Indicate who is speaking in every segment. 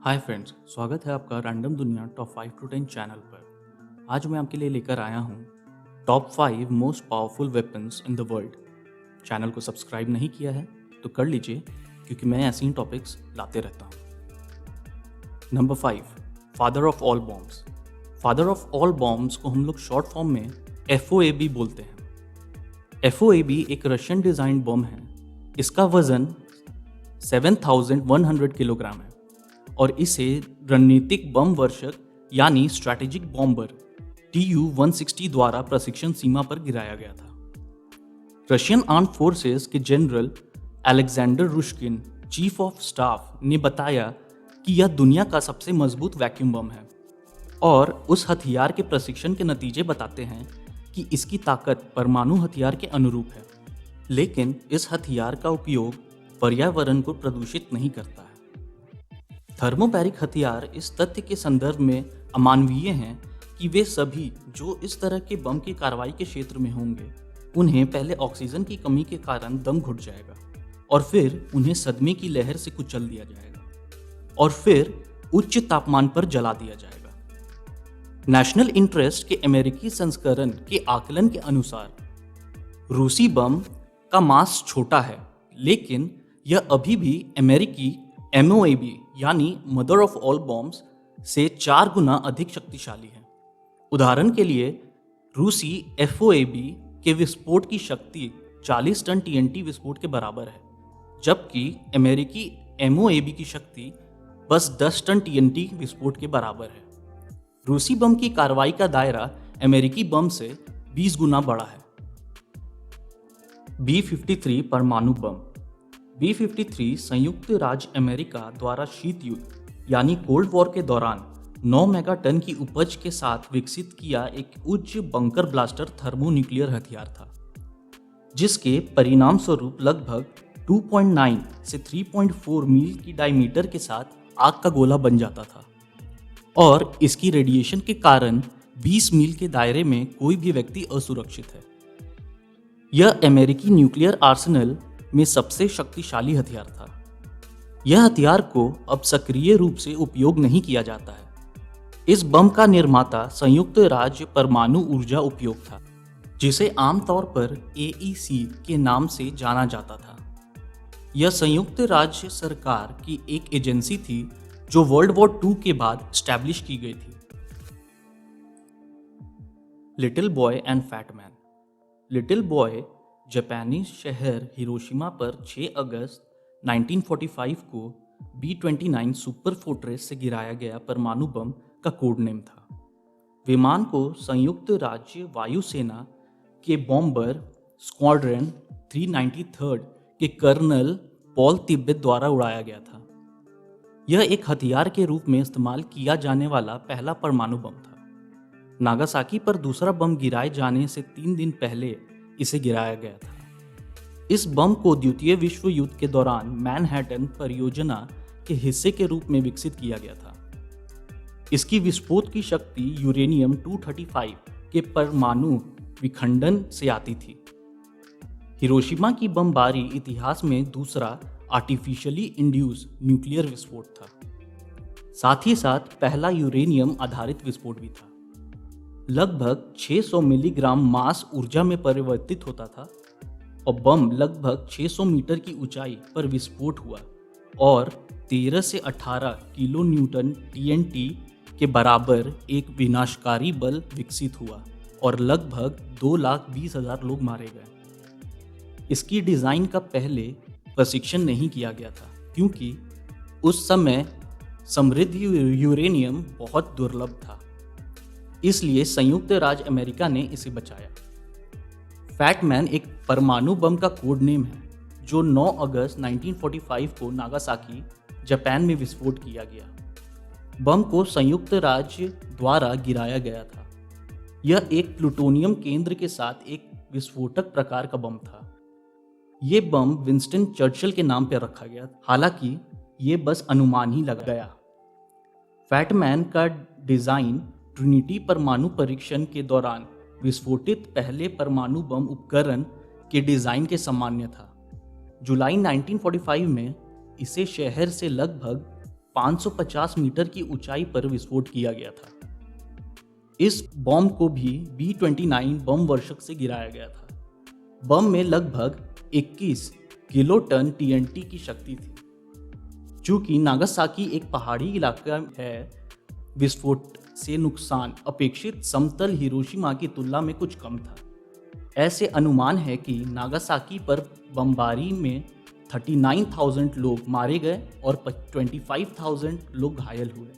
Speaker 1: Hi friends, स्वागत है आपका रैंडम दुनिया टॉप 5 टू 10 चैनल पर। आज मैं आपके लिए लेकर आया हूँ top 5 most powerful weapons in the world. Channel को सब्सक्राइब नहीं किया है तो कर लीजिए, क्योंकि मैं ऐसे ही टॉपिक्स लाते रहता हूँ। Number 5, father of all bombs. Father of all bombs को हम लोग शॉर्ट फॉर्म में FOAB बोलते हैं। FOAB एक रशियन डिज़ाइन बम है। इसका वजन 7,100 किलोग्राम है और इसे रणनीतिक बम वर्षक यानी स्ट्रैटेजिक बॉम्बर TU-160 द्वारा प्रशिक्षण सीमा पर गिराया गया था। रशियन आर्म्ड फोर्सेस के general Alexander Rushkin, chief of staff, ने बताया कि यह दुनिया का सबसे मजबूत वैक्यूम बम है और उस हथियार के प्रशिक्षण के नतीजे बताते हैं कि इसकी ताकत परमाणु हथियार के अनुरूप है, लेकिन इस हथियार का उपयोग पर्यावरण को प्रदूषित नहीं करता है। थर्मोबैरिक हथियार इस तथ्य के संदर्भ में अमानवीय हैं कि वे सभी जो इस तरह के बम की कार्रवाई के क्षेत्र में होंगे, उन्हें पहले ऑक्सीजन की कमी के कारण दम घुट जाएगा और फिर उन्हें सदमे की लहर से कुचल दिया जाएगा और फिर उच्च तापमान पर जला दिया जाएगा। नेशनल इंटरेस्ट के अमेरिकी संस्करण के आकलन के अनुसार रूसी बम का मास छोटा है, लेकिन यह अभी भी अमेरिकी MOAB यानी मदर ऑफ ऑल बॉम्ब्स से 4 गुना अधिक शक्तिशाली है। उदाहरण के लिए, रूसी FOAB के विस्फोट की शक्ति 40 टन TNT विस्फोट के बराबर है, जबकि अमेरिकी MOAB की शक्ति बस 10 टन TNT विस्फोट के बराबर है। रूसी बम की कार्रवाई का दायरा अमेरिकी बम से 20 गुना बड़ा है। B-53 परमाणु बम। B-53 संयुक्त राज्य अमेरिका द्वारा शीत युद्ध यानी कोल्ड वॉर के दौरान 9 मेगाटन की उपज के साथ विकसित किया एक उच्च बंकर ब्लास्टर थर्मोन्यूक्लियर हथियार था, जिसके परिणाम स्वरूप लगभग 2.9 से 3.4 मील की डायमीटर के साथ आग का गोला बन जाता था और इसकी रेडिएशन के कारण 20 मील के दायरे में कोई भी व्यक्ति असुरक्षित है। यह अमेरिकी न्यूक्लियर आर्सेनल में सबसे शक्तिशाली हथियार था। यह हथियार को अब सक्रिय रूप से उपयोग नहीं किया जाता है। इस बम का निर्माता संयुक्त राज्य परमाणु ऊर्जा उपयोग था, जिसे आमतौर पर AEC के नाम से जाना जाता था। यह संयुक्त राज्य सरकार की एक एजेंसी थी जो वर्ल्ड वॉर II के बाद स्टैब्लिश की गई थी। Little boy and fat man. Little boy जापानी शहर हिरोशिमा पर 6 अगस्त 1945 को B-29 सुपर फोर्ट्रेस से गिराया गया परमाणु बम का कोड नेम था। विमान को संयुक्त राज्य वायुसेना के बॉम्बर स्क्वाड्रन 393 के कर्नल पॉल तिब्बत द्वारा उड़ाया गया था। यह एक हथियार के रूप में इस्तेमाल किया जाने वाला पहला परमाणु बम था। नागासाकी पर दूसरा बम गिराए जाने से 3 दिन पहले इसे गिराया गया था। इस बम को द्वितीय विश्व युद्ध के दौरान मैनहट्टन परियोजना के हिस्से के रूप में विकसित किया गया था। इसकी विस्फोट की शक्ति यूरेनियम 235 के परमाणु विखंडन से आती थी। हिरोशिमा की बमबारी इतिहास में दूसरा आर्टिफिशियली इंड्यूस न्यूक्लियर विस्फोट था। साथ ही साथ पहला यूरेनियम आधारित विस्फोट भी था। लगभग 600 मिलीग्राम मास ऊर्जा में परिवर्तित होता था और बम लगभग 600 मीटर की ऊंचाई पर विस्फोट हुआ और 13 से 18 किलो न्यूटन TNT के बराबर एक विनाशकारी बल विकसित हुआ और लगभग 2,20,000 लोग मारे गए। इसकी डिज़ाइन का पहले प्रशिक्षण नहीं किया गया था, क्योंकि उस समय समृद्ध यूरेनियम बहुत दुर्लभ था, इसलिए संयुक्त राज्य अमेरिका ने इसे बचाया। फैटमैन एक परमाणु बम का कोड नेम है जो 9 अगस्त 1945 को नागासाकी, जापान में विस्फोट किया गया। बम को संयुक्त राज्य द्वारा गिराया गया था। यह एक प्लूटोनियम केंद्र के साथ एक विस्फोटक प्रकार का बम था। ये बम विंस्टन चर्चिल के नाम पर रखा गया, हालांकि ये बस अनुमान ही लगा गया। फैटमैन का डिज़ाइन ट्रिनिटी परमाणु परीक्षण के दौरान विस्फोटित पहले परमाणु बम उपकरण के डिज़ाइन के सामान्य था। जुलाई 1945 में इसे शहर से लगभग 550 मीटर की ऊंचाई पर विस्फोट किया गया था। इस बम को भी B-29 बम वर्षक से गिराया गया था। बम में लगभग 21 किलोटन TNT की शक्ति थी। चूंकि नागासाकी एक पहाड़ी इलाका है, विस्फोट से नुकसान अपेक्षित समतल हिरोशिमा की तुलना में कुछ कम था। ऐसे अनुमान है कि नागासाकी पर बमबारी में 39,000 लोग मारे गए और 25,000 लोग घायल हुए।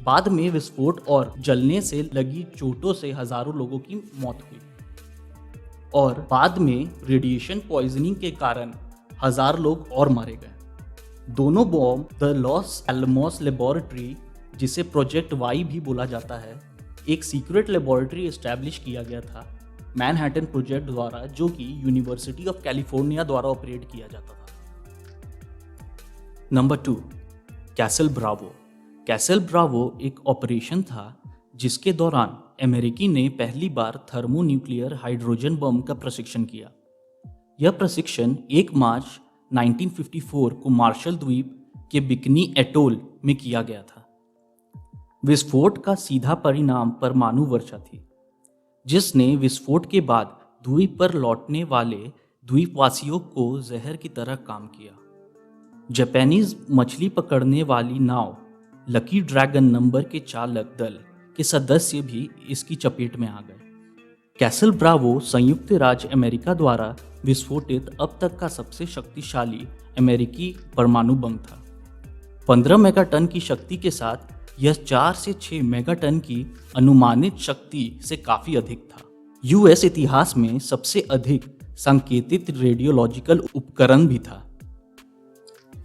Speaker 1: बाद में विस्फोट और जलने से लगी चोटों से हजारों लोगों की मौत हुई और बाद में रेडिएशन पॉइजनिंग के कारण 1000 लोग और मारे गए। दोनों बम द लॉस एलमोस लेबोरेटरी, जिसे प्रोजेक्ट वाई भी बोला जाता है, एक सीक्रेट लेबोरेटरी एस्टैब्लिश किया गया था मैनहट्टन प्रोजेक्ट द्वारा, जो कि यूनिवर्सिटी ऑफ कैलिफोर्निया द्वारा ऑपरेट किया जाता था। Number 2, castle Bravo. Castle Bravo एक ऑपरेशन था जिसके दौरान अमेरिकी ने पहली बार थर्मोन्यूक्लियर हाइड्रोजन बम का प्रशिक्षण किया। यह प्रशिक्षण 1 मार्च 1954 को मार्शल द्वीप के बिकनी एटोल में किया गया था। विस्फोट का सीधा परिणाम परमाणु वर्षा थी, जिसने विस्फोट के बाद द्वीप पर लौटने वाले द्वीपवासियों को जहर की तरह काम किया। जापानीज मछली पकड़ने वाली नाव लकी ड्रैगन नंबर के चालक दल के सदस्य भी इसकी चपेट में आ गए। कैसल ब्रावो संयुक्त राज्य अमेरिका द्वारा विस्फोटित अब तक का सबसे शक्तिशाली अमेरिकी परमाणु बम था। 15 मेगाटन की शक्ति के साथ यह 4 से 6 मेगाटन की अनुमानित शक्ति से काफी अधिक था। यूएस इतिहास में सबसे अधिक संकेतित रेडियोलॉजिकल उपकरण भी था।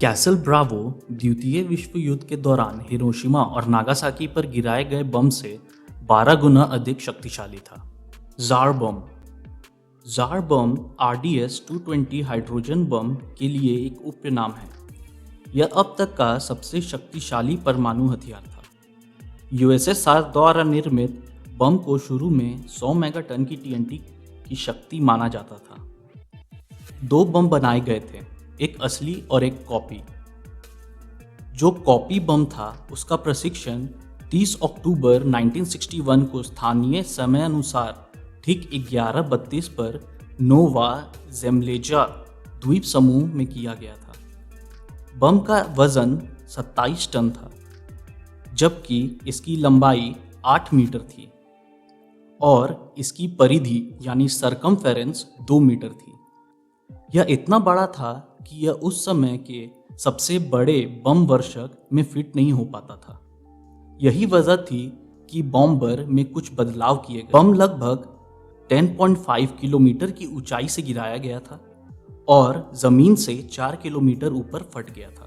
Speaker 1: कैसल ब्रावो द्वितीय विश्व युद्ध के दौरान हिरोशिमा और नागासाकी पर गिराए गए बम से 12 गुना अधिक शक्तिशाली था। जार बम। जार बम RDS-220 हाइड्रोजन बम के लिए एक उपनाम है। यह अब तक का सबसे शक्तिशाली परमाणु हथियार था। USSR द्वारा निर्मित बम को शुरू में 100 मेगाटन की TNT की शक्ति माना जाता था। 2 बम बनाए गए थे, एक असली और एक कॉपी। जो कॉपी बम था उसका प्रशिक्षण 30 अक्टूबर 1961 को स्थानीय समय अनुसार ठीक 11:32 पर नोवा ज़ेम्लेजा द्वीप समूह में किया गया था। बम का वजन 27 टन था, जबकि इसकी लंबाई 8 मीटर थी और इसकी परिधि यानी सरकमफेरेंस 2 मीटर थी। यह इतना बड़ा था कि यह उस समय के सबसे बड़े बम वर्षक में फिट नहीं हो पाता था। यही वजह थी कि बॉम्बर में कुछ बदलाव किए गए। बम लगभग 10.5 किलोमीटर की ऊंचाई से गिराया गया था और जमीन से 4 किलोमीटर ऊपर फट गया था।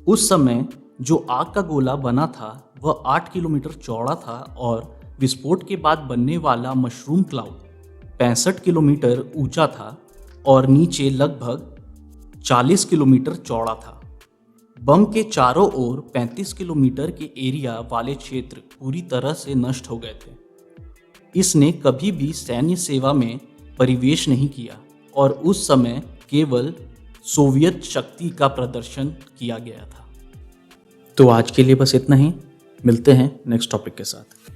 Speaker 1: उस समय जो आग का गोला बना था वह 8 किलोमीटर चौड़ा था और विस्फोट के बाद बनने वाला मशरूम क्लाउड 65 किलोमीटर ऊंचा था और नीचे लगभग 40 किलोमीटर चौड़ा था। बम के चारों ओर 35 किलोमीटर के एरिया वाले क्षेत्र पूरी तरह से नष्ट हो गए थे। इसने कभी भी सैन्य सेवा में परिवेश नहीं किया और उस समय केवल सोवियत शक्ति का प्रदर्शन किया गया था। तो आज के लिए बस इतना ही। मिलते हैं नेक्स्ट टॉपिक के साथ।